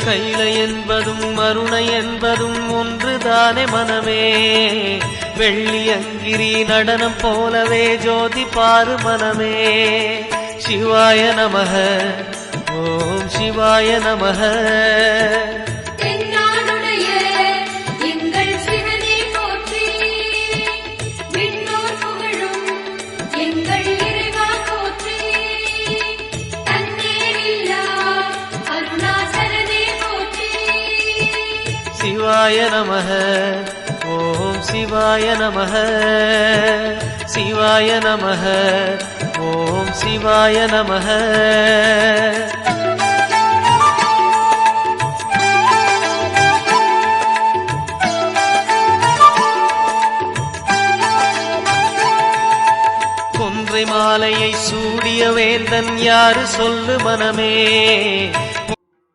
கைலை என்பதும் மருணை என்பதும் ஒன்றுதானே மனமே. வெள்ளி அங்கிரி நடனம் போலவே ஜோதி பாரு மனமே. சிவாய நமக ஓம் சிவாய நமக. சிவாய நமக ஓம் சிவாய நமக. சிவாய நமக ஓம் சிவாய நமக. கொன்றை மாலையை சூடிய வேந்தன் யாரு சொல்லு மனமே.